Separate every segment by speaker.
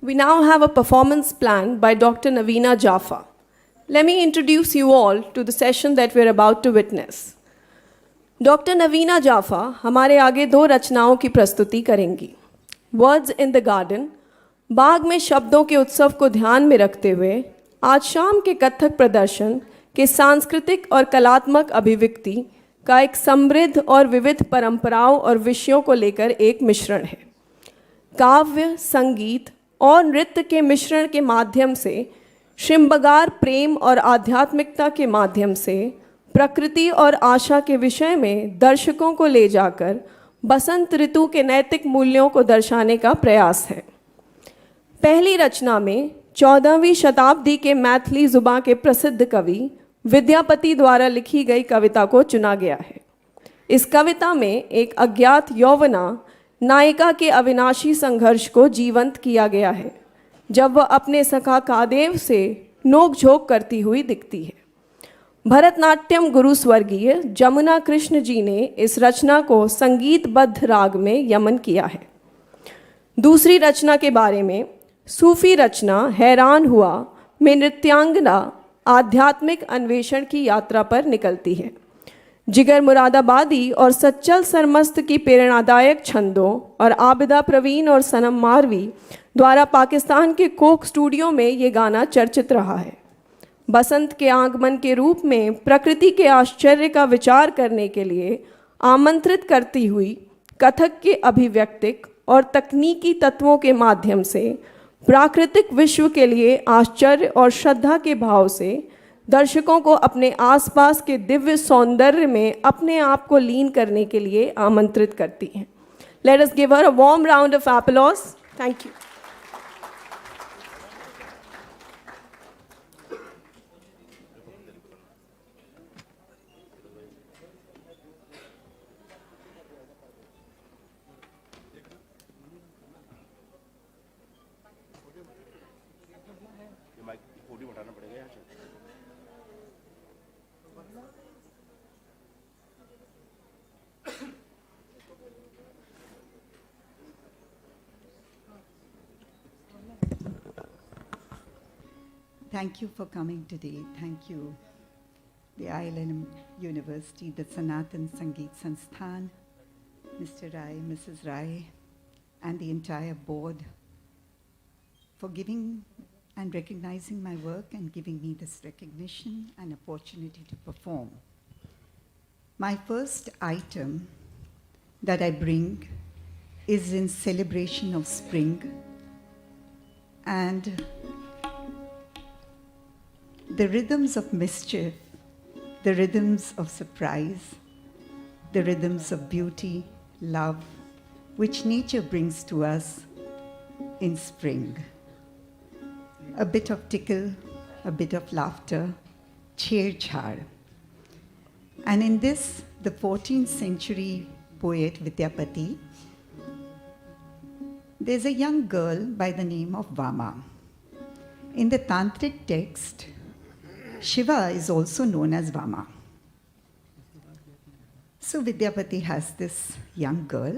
Speaker 1: We now have a performance planned by Dr. Naveena Jaffa. Let me introduce you all to the session that we're about to witness. Doctor Naveena Jaffa हमारे आगे दो रचनाओं की प्रस्तुति करेंगी। Words in the garden, बाग में शब्दों के उत्सव को ध्यान में रखते हुए आज शाम के कथक प्रदर्शन के सांस्कृतिक और कलात्मक अभिव्यक्ति का एक समृद्ध और विविध परंपराओं और विषयों को लेकर एक मिश्रण है। काव्य, संगीत और नृत्य के मिश्रण के माध्यम से श्रृंगार, प्रेम और आध्यात्मिकता के माध्यम से प्रकृति और आशा के विषय में दर्शकों को ले जाकर बसंत ऋतु के नैतिक मूल्यों को दर्शाने का प्रयास है। पहली रचना में 14वीं शताब्दी के मैथिली जुबां के प्रसिद्ध कवि विद्यापति द्वारा लिखी गई कविता को चुना गया है। इस कविता में एक अज्ञात यौवना नायिका के अविनाशी संघर्ष को जीवंत किया गया है, जब वह अपने सखा कादेव से नोक-झोंक करती हुई दिखती है। भरतनाट्यम गुरु स्वर्गीय जमुना कृष्ण जी ने इस रचना को संगीतबद्ध राग में यमन किया है। दूसरी रचना के बारे में सूफी रचना हैरान हुआ में नृत्यांगना आध्यात्मिक अन्वेषण की यात्रा पर निकलती है। जिगर मुरादाबादी और सच्चल सरमस्त की प्रेरणादायक छंदों और आबिदा प्रवीण और सनम मारवी द्वारा पाकिस्तान के कोक स्टूडियो में ये गाना चर्चित रहा है। बसंत के आगमन के रूप में प्रकृति के आश्चर्य का विचार करने के लिए आमंत्रित करती हुई कथक के अभिव्यक्तिक और तकनीकी तत्वों के माध्यम से प्राकृतिक विश्व के लिए आश्चर्य और श्रद्धा के भाव से दर्शकों को अपने आसपास के दिव्य सौंदर्य में अपने आप को लीन करने के लिए आमंत्रित करती हैं। Let us give her a warm round of applause. Thank you.
Speaker 2: Thank you for coming today. Thank you, the ILM University, the Sanatan Sangeet Sansthan, Mr. Rai, Mrs. Rai, and the entire board for giving and recognizing my work and giving me this recognition and opportunity to perform. My first item that I bring is in celebration of spring, and the rhythms of mischief, the rhythms of surprise, the rhythms of beauty, love, which nature brings to us in spring. A bit of tickle, a bit of laughter, chher-chhar. And in this, the 14th century poet Vidyapati, there's a young girl by the name of Vama. In the Tantric text, Shiva is also known as Vama. So Vidyapati has this young girl.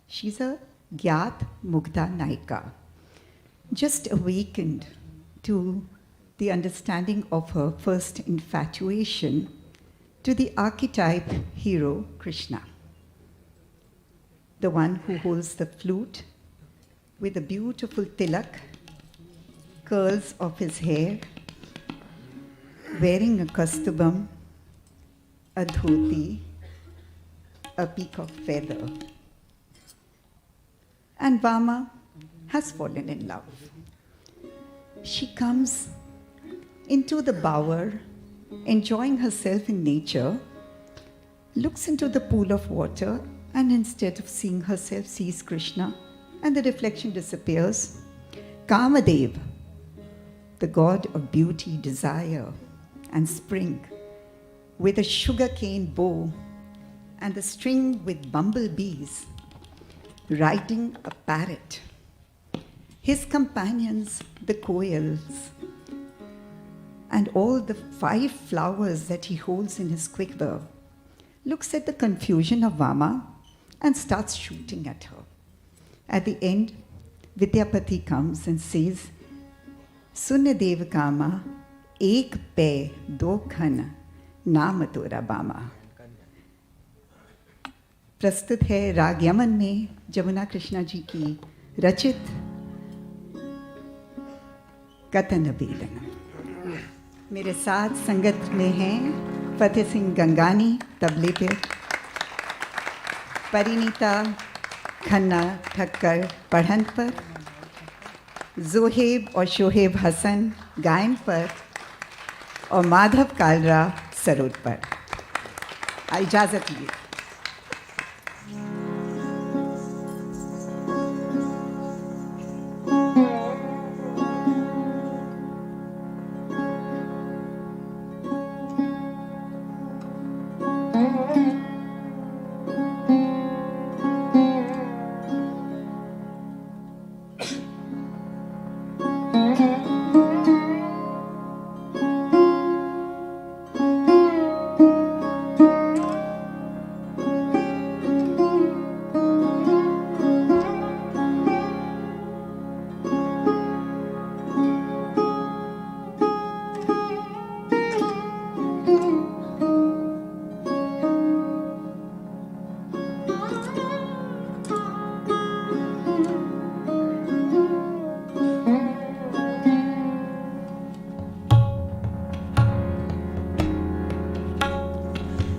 Speaker 2: She's a Gyat Mugdha Naika, just awakened to the understanding of her first infatuation to the archetype hero Krishna, the one who holds the flute with a beautiful tilak, curls of his hair, wearing a kastubam, a dhoti, a peacock feather. And Vama has fallen in love. She comes into the bower, enjoying herself in nature, looks into the pool of water, and instead of seeing herself, sees Krishna, and the reflection disappears. Kamadev, the god of beauty, desire, and spring, with a sugarcane bow and a string with bumblebees, riding a parrot. His companions, the koyals, and all the 5 flowers that he holds in his quiver, looks at the confusion of Vama and starts shooting at her. At the end, Vidyapati comes and says, Sunna dev kama, ek pe do khana, नाम तोरा बामा। प्रस्तुत है राग Yemen में जमुना कृष्णा जी की रचित कथन वेदन। मेरे साथ संगत में हैं फतेह सिंह गंगानी तबले पे, परिणीता खन्ना ठक्कर पढ़न पर, जोहेब और शोहेब हसन गायन पर और माधव कालरा सरोद पर। इजाज़त लीजिए।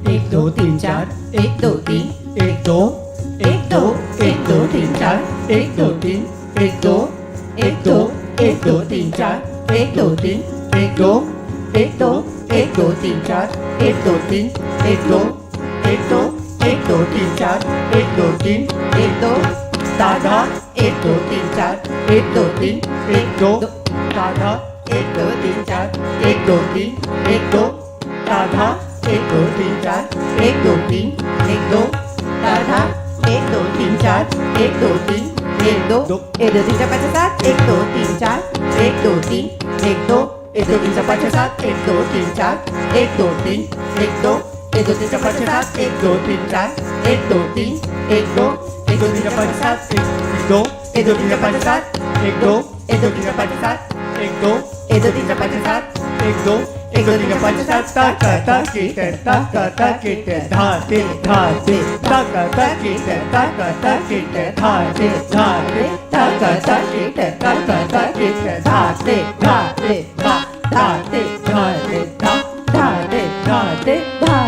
Speaker 3: एक दो तीन चार, एक दो तीन, एक दो, एक दो, एक दो तीन चार, एक दो तीन, एक दो, एक दो, एक दो तीन चार, एक दो तीन, एक दो, एक दो, एक दो तीन चार, एक दो तीन, एक दो, एक दो, एक दो तीन चार, एक दो तीन, एक दो, दादा, एक दो तीन चार, एक दो तीन, एक दो, दादा, एक दो तीन चार, एक दो तीन, एक दो, दादा, एक दो तीन चार, एक दो तीन, एक दो, दादा, एक दो तीन चार, एक दो तीन, एक दो, एक दो तीन चार पाँच सात, एक दो तीन चार, एक दो तीन, एक दो, एक दो तीन चार पाँच सात, एक दो तीन चार, एक दो तीन, एक दो, एक दो तीन चार पाँच सात, एक दो तीन चार, एक दो तीन, एक दो, एक दो तीन चार पाँच सात, एक दो, एक दो तीन चार पाँच सात, एक दो, एक दो तीन चार पाँच सात, एक दो, एक दो तीन चार पाँच सात, एक दो, एक दो तीन चार पाँच सात, ता का ता की ते ता का ता की ते धा ते ता का ता की ते ता का ता की ते धा ते ता का ता की ते ता का ता की ते धा ते धा ते धा ते धा ते धा ते धा।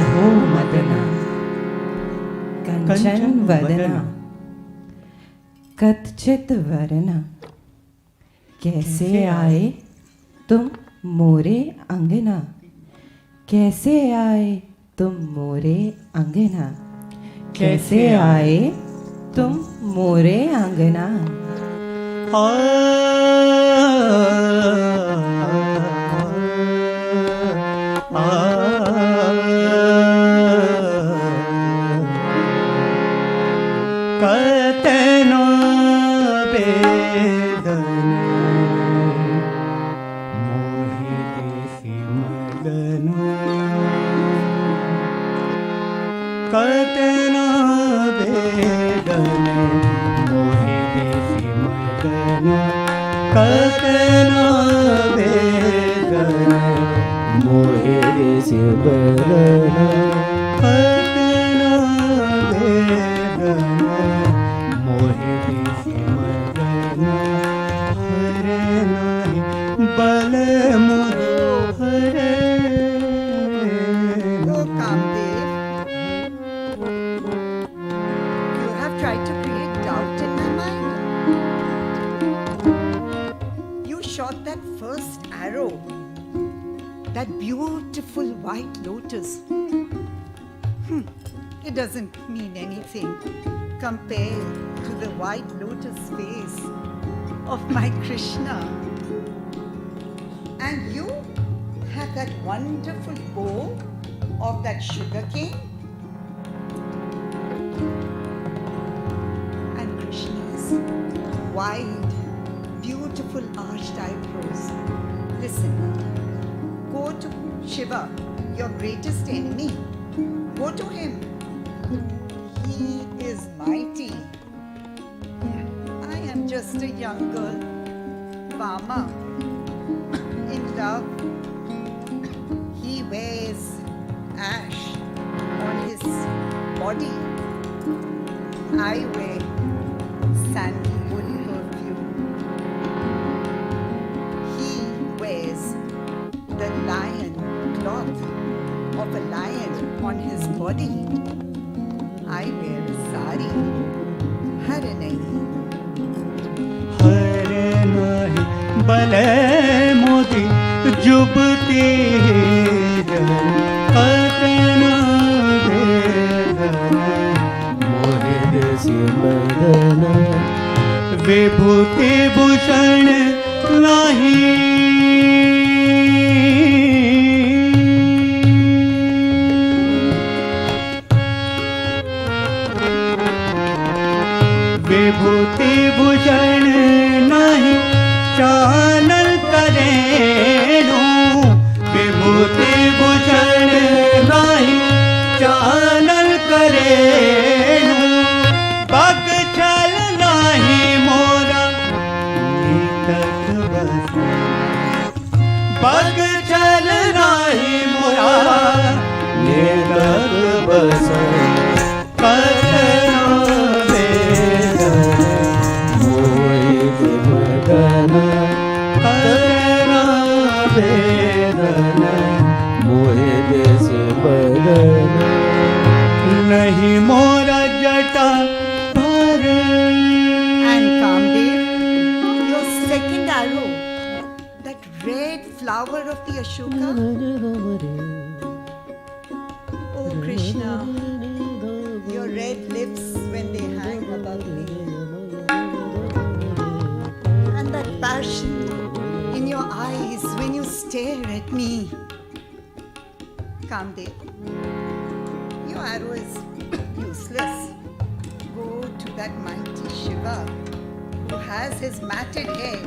Speaker 3: अहो मदना
Speaker 4: कंचन वदना कच्चित वरना कैसे आए तुम मोरे अंगना कैसे आए तुम मोरे अंगना कैसे आए तुम मोरे अंगना
Speaker 3: कतनो वेदन मोहि देसी मदन कतनो वेदन मोहि देसी मदन कतनो वेदन मोहि देसी मदन कतनो वेदन मोहि देसी मदन हरे नाही बल मोर हरे
Speaker 2: Oh, Kamdev. You have tried to create doubt in my mind. You shot that first arrow, that beautiful white lotus. It doesn't mean anything compared to the white lotus face of my Krishna. And you have that wonderful bow of that sugar cane. And Krishna's wide, beautiful arched eyebrows. Listen, go to Shiva, your greatest enemy. Go to him. He is mighty. I am just a young girl, Vama, in love. He wears ash on his body. I wear sandalwood perfume. He wears the lion cloth of a lion on his body. I wear a sari. Hare nahi.
Speaker 3: हरे नाही बले मोदी जुबती कतना वेदन मोहि देसी मदन विभूति भूषण नाही विभूति भूषण नहीं channel करेणु Vibhuti Bhushan नहीं channel करेणु पग चल नहीं मोरा निकट बस पग चल नहीं मोरा निकट बस कतना वेदन कतना वेदन मोहि देसी मदन नहीं मोरा जटा भर
Speaker 2: And Kamdev, your second arrow, that red flower of the Ashoka. Oh Krishna, your red lips when they hang above me. And that passion in your eyes when you stare at me. Kamdev, your arrow is useless. Go to that mighty Shiva who has his matted hair.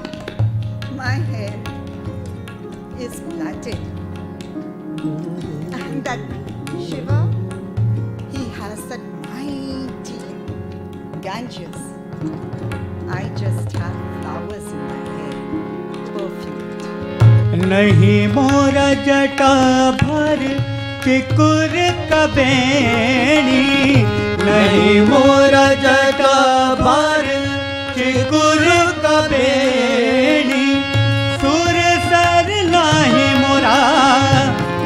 Speaker 2: My hair is plaited. And that Shiva, he has that mighty Ganges. I just have flowers in my hair, perfumed.
Speaker 3: नहीं मोरा जटा भर चिकुर कबेणी नहीं मोरा जटा भर चिकुर कबेणी सुर sir नाही मोरा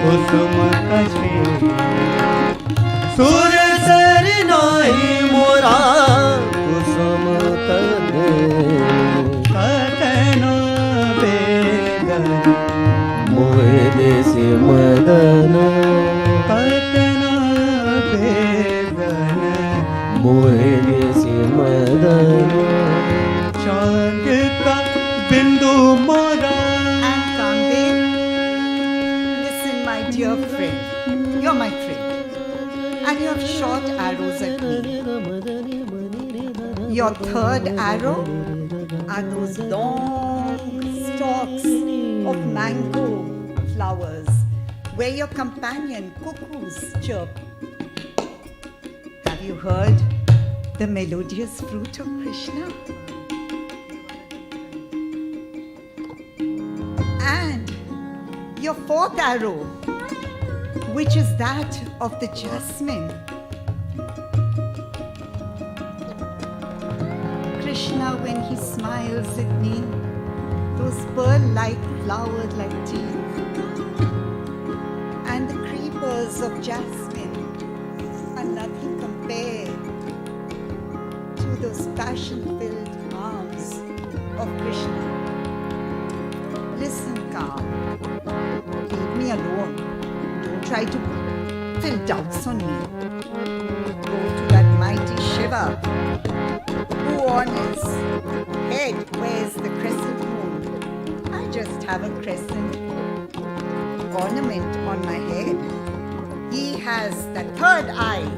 Speaker 3: कुसुम कछे
Speaker 2: You're my friend, and you have shot arrows at me. Your third arrow are those long stalks of mango flowers where your companion cuckoos chirp. Have you heard the melodious flute of Krishna? And your fourth arrow, which is that of the jasmine. Krishna, when he smiles at me, those pearl-like flowers like teeth, and the creepers of jasmine are nothing compared to those passion-filled arms of Krishna. Listen, Kaam. Leave me alone. Don't try to fill doubts on me. Go to that mighty Shiva, who on his head wears the crescent moon. I just have a crescent ornament on my head. He has that third eye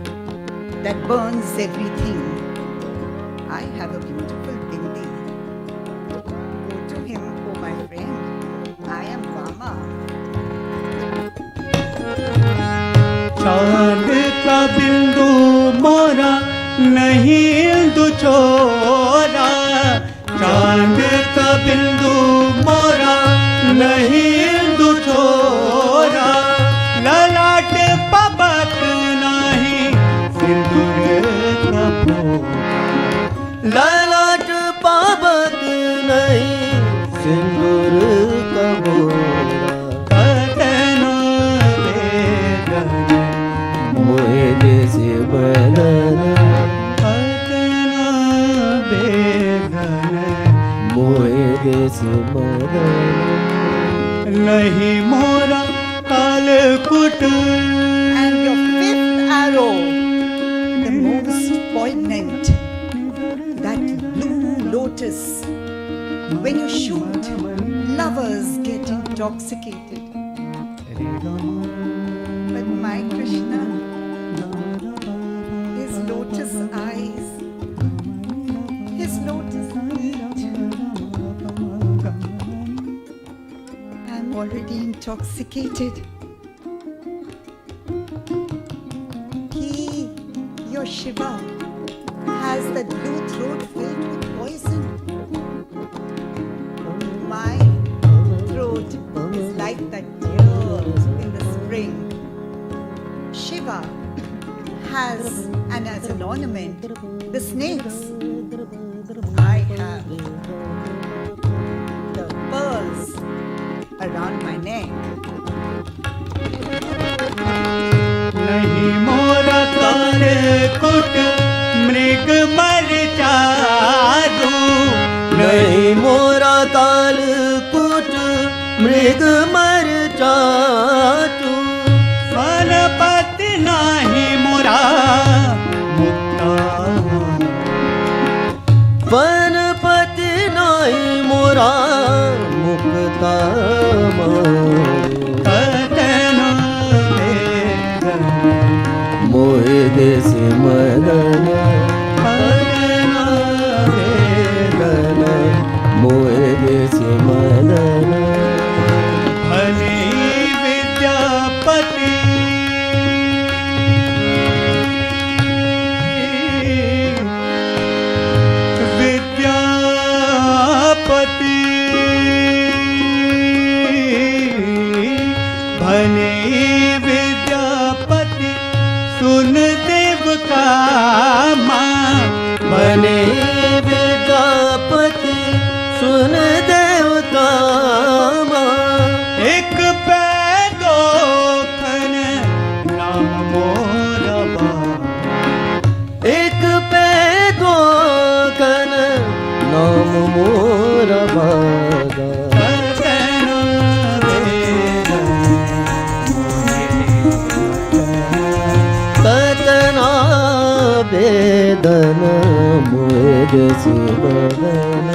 Speaker 2: that burns everything. I have a beautiful bindi. Go to him, oh my friend. I am Vama.
Speaker 3: चांद का बिंदु मोरा नहीं हिंदू छोरा, चांद का बिंदु मोरा नहीं हिंदू छोरा, ललाट पबक नहीं सिंदूर का भोरा, ललाट पबक नहीं सिंदूर का भोरा, मोहे जैसे बदन अतना बेगन, मोहे जैसे बदन नहीं मोरा कालकुट.
Speaker 2: And your fifth arrow, the most poignant, that blue lotus. When you shoot, lovers get intoxicated. But my Krishna, his lotus eyes, his lotus feet, I'm already intoxicated. He, your Shiva, has the blue throat filled with poison. My throat is like that deer in the spring. Shiva has, and as an ornament, the snakes. I have the pearls around my neck.
Speaker 3: नहीं मोरा कालकुट मृग मर चारू, नहीं मोरा कालकुट मृग मर चारू, वनपति नाही मोरा मुक्ता, वनपति नाही मोरा मुक्ता, मोहे देश मदन अतना वेदन, मोहे देश मदन भले विद्यापति, विद्यापति भले विद्यापति सुन देव का माँ, बने विद्यापति सुन देव का माँ, एक पैदो खन नाम मोरा बा, एक पैदो खन नाम मोरा बागा, वेदन मोहे जैसे बदन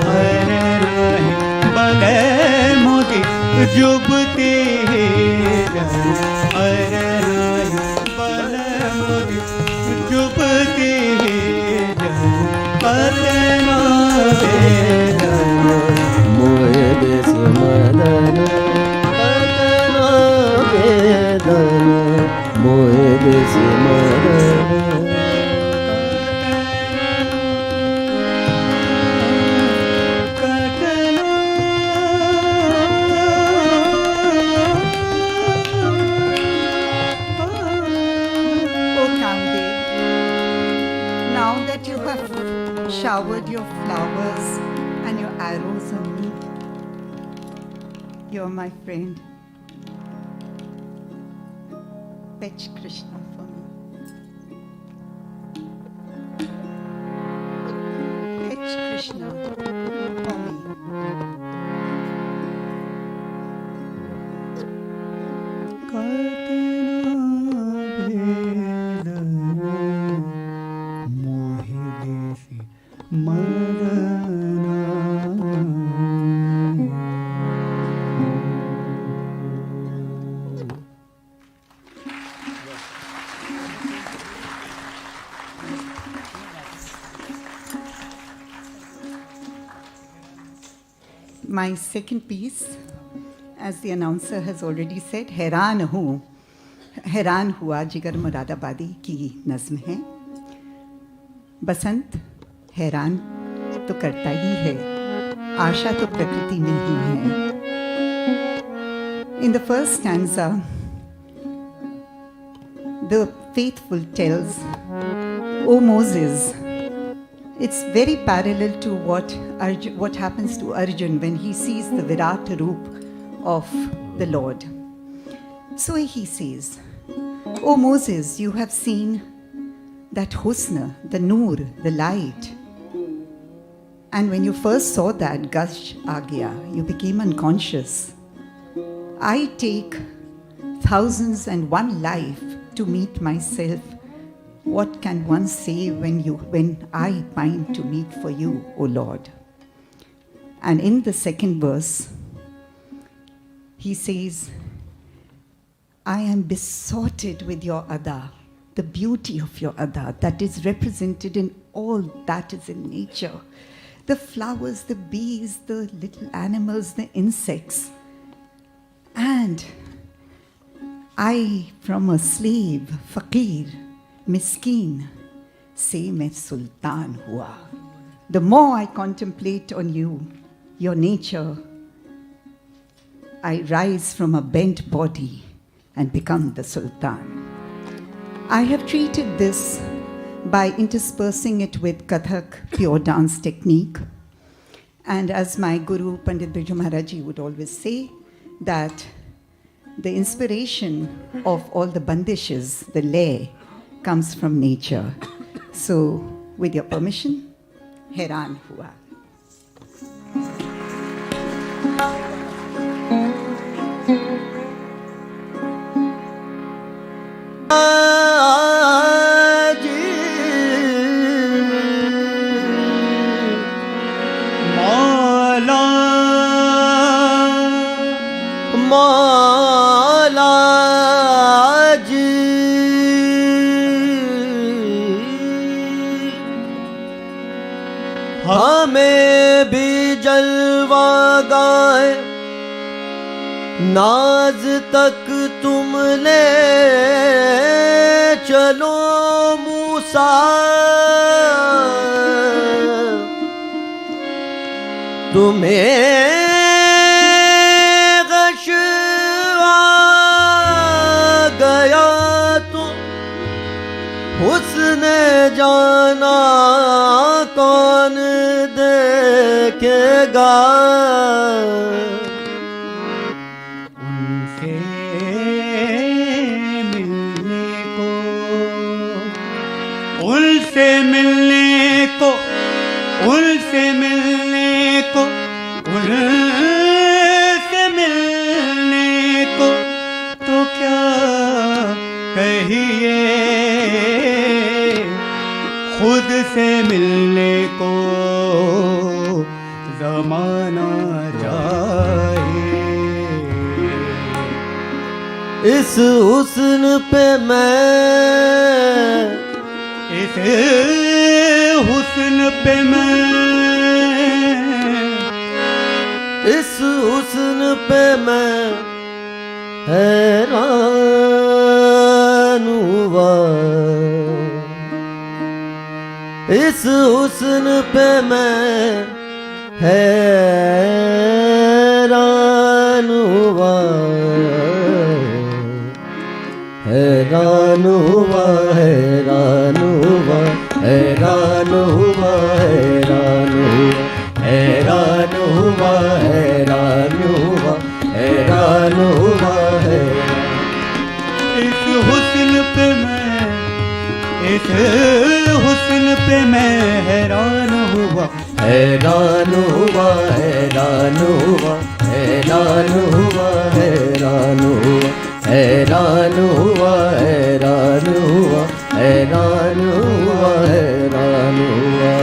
Speaker 3: हरे रहे बले मोदी जुबती चुपती कतना वेदन मोहे देश मदन कतना वेदन मोहे देश Madan
Speaker 2: Oh, Kamdev, now that you have showered your flowers and your arrows on me, you're my friend. Fetch Krishna for me. Fetch Krishna for me. My second piece, as the announcer has already said, हैरान हुआ जिगर मुरादाबादी की नज़्म है. बसंत हैरान तो करता ही है, आशा तो प्रकृति में ही है. In the first stanza, the faithful tells, O Moses, it's very parallel to what happens to Arjun when he sees the Virat Roop of the Lord. So he says, O Moses, you have seen that husna, the noor, the light. And when you first saw that, gush aa gaya, you became unconscious. I take 1001 life to meet myself. What can one say when I pine to meet for you, O Lord? And in the second verse, he says, I am besotted with your ada, the beauty of your ada that is represented in all that is in nature. The flowers, the bees, the little animals, the insects. And I, from a slave, faqir, miskeen, se main sultan hua. The more I contemplate on you, your nature, I rise from a bent body and become the sultan. I have treated this by interspersing it with Kathak, pure dance technique. And as my guru, Pandit Birju Maharaj Ji, would always say, that the inspiration of all the bandishes, the lay, comes from nature. So, with your permission, हैरान हुआ.
Speaker 5: हमें भी जलवा गाए नाज तक तुम ले चलो मूसा तुम्हें गश आ गया तो हुस्न जाना कौन देखेगा
Speaker 3: उनसे मिलने को उनसे मिलने को उनसे मिलने को उनसे मिलने को तो क्या कहिए खुद से मिलने को जमाना चाहिए
Speaker 5: इस हुस्न पे मैं,
Speaker 3: इस हुस्न पे मैं,
Speaker 5: इस हुस्न पे मैं हैरान हुआ, इस हुस्न पे मैं हैरान हुआ, हैरान हुआ, हैरान हुआ, हैरान हुआ, हैरान हुआ, हैरान हुआ, हैरान हुआ, हैरान हुआ,
Speaker 3: इस हुस्न पे मैं, इस हुस्न पे मैं हैरान हुआ,
Speaker 5: हैरान हुआ, हैरान हुआ, हैरान हुआ, हैरान हुआ, हैरान हुआ, हैरान हुआ, हैरान हुआ, हैरान हुआ।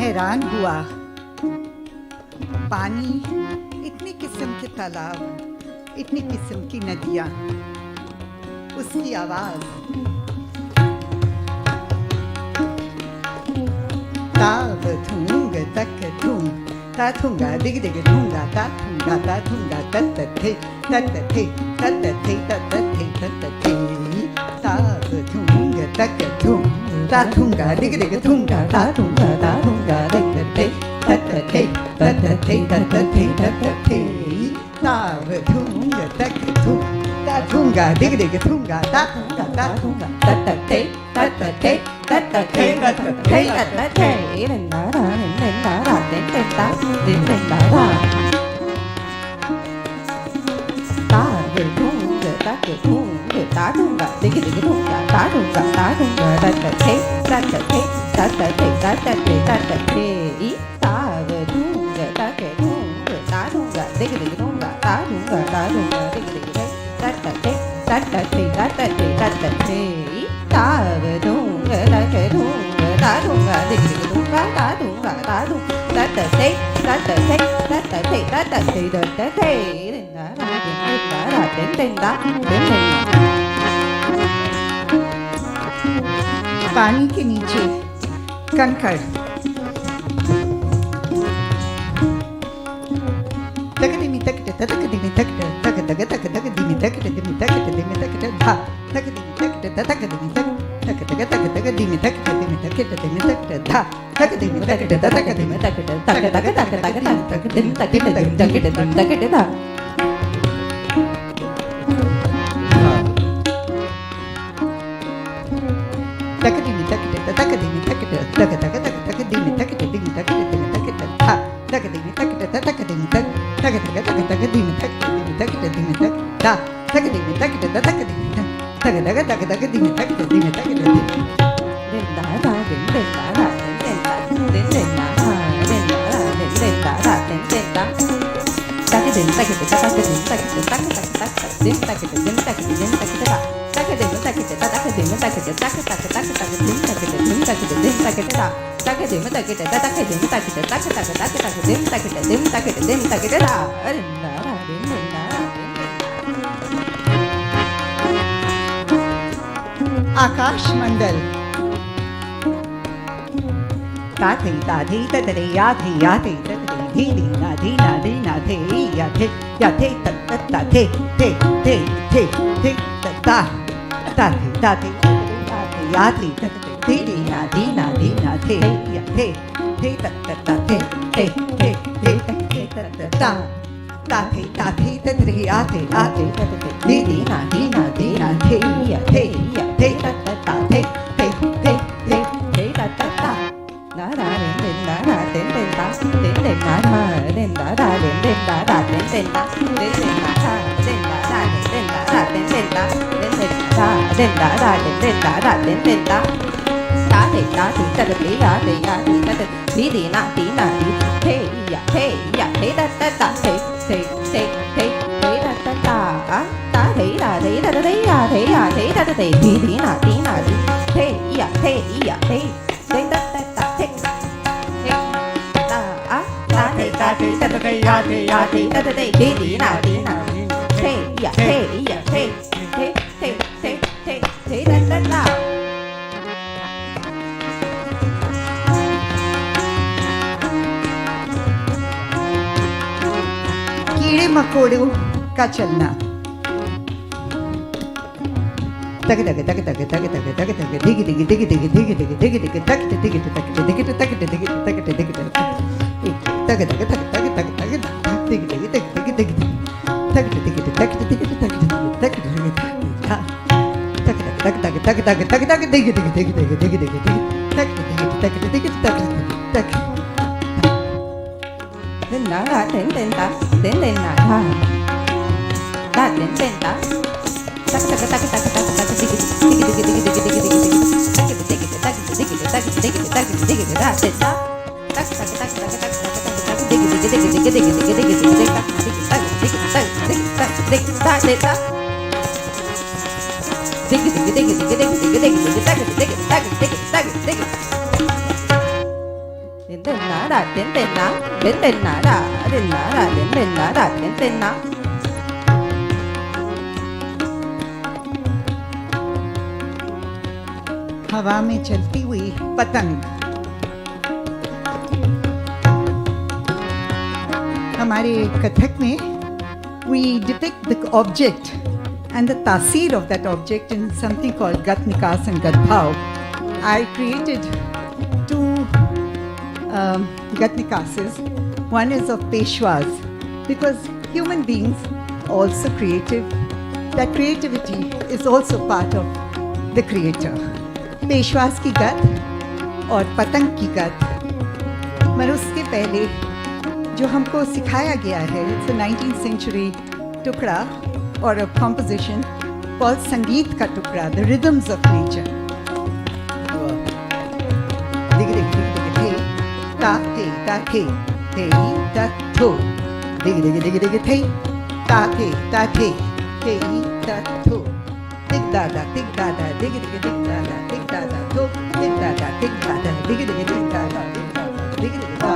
Speaker 2: हैरान हुआ, पानी, इतनी किस्म के तालाब, इतनी किस्म की नदियाँ, उसकी आवाज़, ताब थूंग तक थूंग, ता थूंगा दिग दिग थूंगा, ता थूंगा तत थे तत थे तत थे तत थे तत थे, ताब थूंग तक थूंग, ता थूंगा दिग दिग थूंगा, ता थूंगा दिग थे तत थे तत थे तत थे तत थे, ताब थूंग तक थूंग, ता थूंगा दिग दिग थूंगा, ता थूंगा तत थे तत थे तत थे तत थे तत थे, पानी के नीचे कंकड़, तक दिमी तक तक दिमी तक तक तक तक तक दिमी तक दिमी तक दिमी तक धा तक दिमी तक तक दिमी तक तक तक तक तक दिमी तक दिमी तक दिमी तक धा तक दिमी तक तक दिमी तक तक तक तक तक तक दिमी तक तक धा तक दिमी तक तक दिमी तक तक तक तक तक दिमी तक दिमी तक दिमी तक धा तक दिमी तक तक दिमी तक तक तक तक तक दिमी तक दिमी तक दिमी तक धा तक दिमी तक तक दिमी तक तक तक तक तक दिमी तक दिमी तक तक आकाश मंडल ताथे ताथे ततरे याथे याथे ततरे धीरे ना धीना धीना थे याथे याथे तत ताथे थे थे थे थे तता ताथे ताथे ताथे याथे ततरे धीरे ना धीना धीना थे याथे थे तत ताथे थे थे थे थे तता ताथे ताथे ततरे याथे याथे ततरे धीरे ना धीना धीना थे याथे याथे तत ताथे थे थे थे थे तता कीड़े मकोड़ों का चलना तक तक तक तक तक तक तक तक दिग दिग दिग दिग दिग दिग दिग दिग तक दिग दिग तक दिग तक दिग तक दिग तक तक तक तक तक तक दिग दिग दिग दिग दिग तक दिग तक दिग तक तक तक तक तक तक तक तक दिग दिग दिग दिग दिग दिग तक दिग तक दिग तक तक हवा में चलती हुई पतंग हमारे कथक में we depict the object and the tasir of that object in something called Gat Nikas and Gat Bhav. I created two Gat Nikases. One is of Peshwas because human beings are also creative. That creativity is also part of the creator. Peshwas की गत और पतंग की गत मगर उसके पहले जो हमको सिखाया गया है इट्स 19th century टुकड़ा और अ कॉम्पोजिशन कॉल्ड संगीत का टुकड़ा द रिदम्स ऑफ नेचर दिग दिग दिग दिग थे ता थे ता थो दिग दिग दिग दिग थे ता थे ता थो दिग दादा दिग दिग दादा दिग दादा थो दिग दादा दिग दिग दादा दिग दिग ता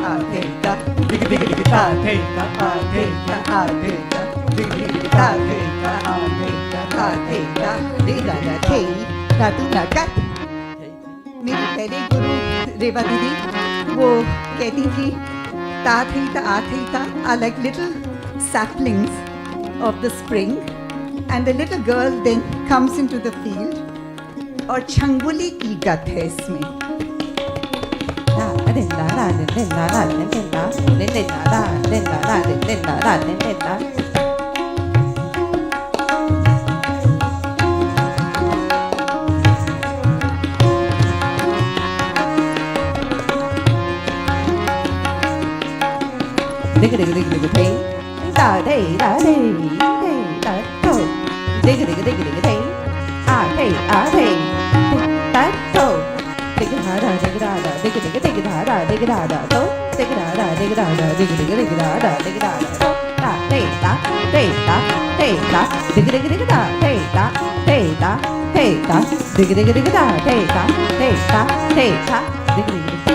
Speaker 2: थे ता दिग दिग ता थे ता दिग दिग ता थे ता दिग दादा थे ता तू ना गत मेरी पहले गुरु रेवा दीदी वो कहती थी ता थे ता are like little saplings of the spring and the little girl then comes into the field और छंगुली की गत है इसमें
Speaker 4: दिग दिग दिग दिग थे दा थे तो दिग दिग दिग दिग थे आ थे ता तो दिग धा धा दिग धा धा दिग दिग दिग धा da dig da da do dig da da dig da da dig dig dig da da dig da da do da hey da hey da hey da dig dig dig da hey da hey da hey da dig dig dig da hey da hey da hey da dig dig dig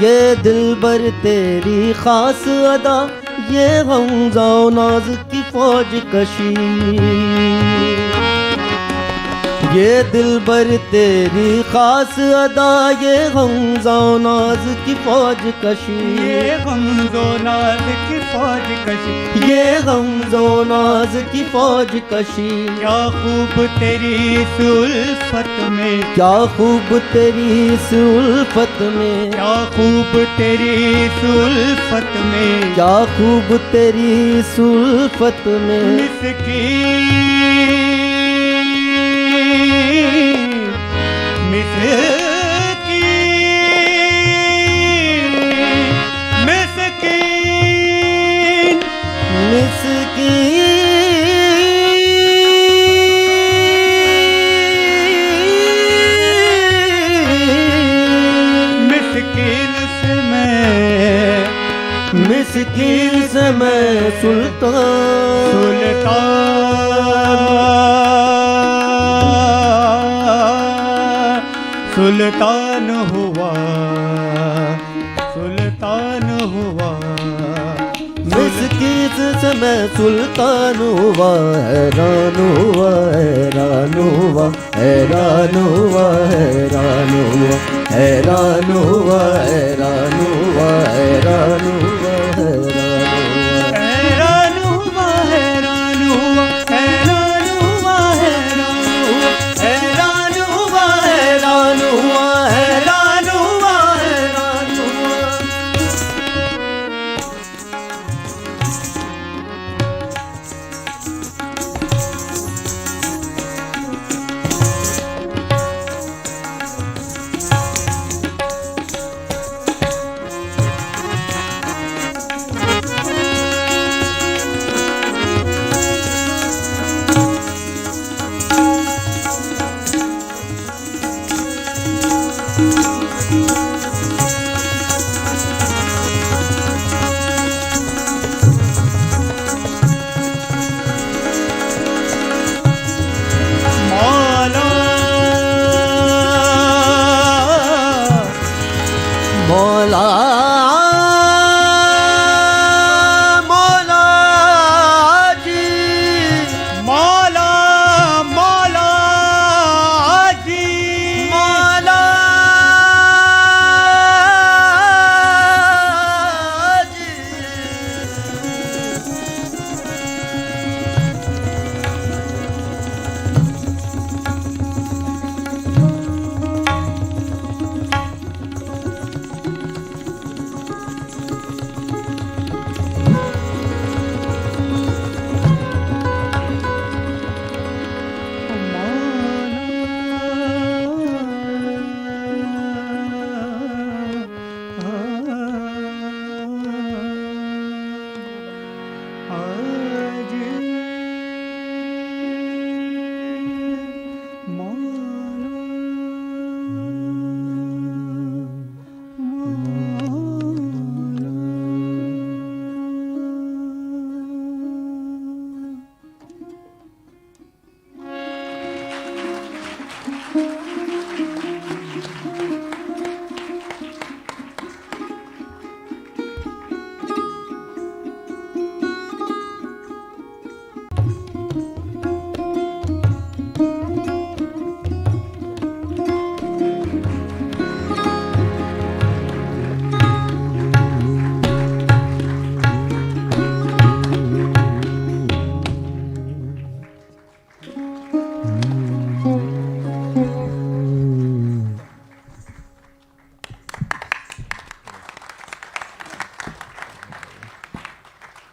Speaker 5: ये दिलबर तेरी खास अदा, ये गमज़ाओ नाज की फौज कशी, ये दिलबर तेरी खास अदा, ये गमज़ाओ नाज की फौज कशी,
Speaker 3: ये गमज़ो नाज की फौज कशी,
Speaker 5: ये गमज़ो नाज की फौज कशी।
Speaker 3: क्या खूब तेरी इस उल्फत में,
Speaker 5: क्या खूब तेरी इस उल्फत में,
Speaker 3: क्या खूब तेरी इस उल्फत में,
Speaker 5: क्या खूब तेरी इस उल्फत में। मिस्कीन से मैं
Speaker 3: सुल्तान हुआ, सुल्तान हुआ।
Speaker 5: मिस्कीन से मैं सुल्तान हुआ, हैरान हुआ, हैरान हुआ, हैरान हुआ, हैरान हुआ, हैरान हुआ, हैरान हुआ, हैरान हुआ,
Speaker 3: हैरान हुआ, हैरान हुआ, हैरान हुआ, हैरान हुआ, हैरान हुआ, हैरान हुआ, हैरान हुआ, हैरान हुआ।
Speaker 5: मौला मौला जी,
Speaker 3: मौला मौला जी,
Speaker 5: मौला जी।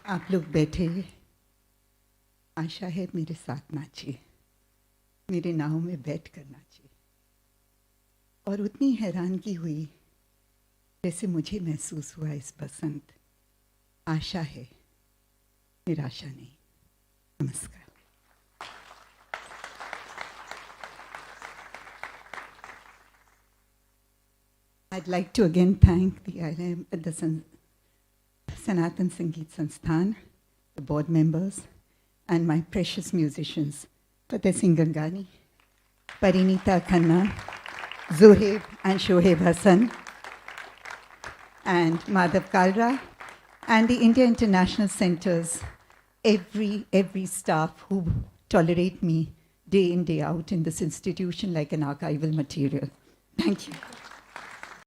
Speaker 2: आप लोग बैठे, आशा है मेरे साथ नाचिए, मेरे नाव में बैठ कर नाचिए। और उतनी हैरानगी हुई जैसे मुझे महसूस हुआ इस बसंत। आशा है, निराशा नहीं। नमस्कार। I'd like to again thank the Sanatan Sangeet Sansthan, the board members, and my precious musicians, Fateh Singh Gangani, Parinita Khanna, Zuhaib and Shoaib Hassan, and Madhav Kalra, and the India International Centers, every staff who tolerate me day in, day out in this institution like an archival material. Thank you.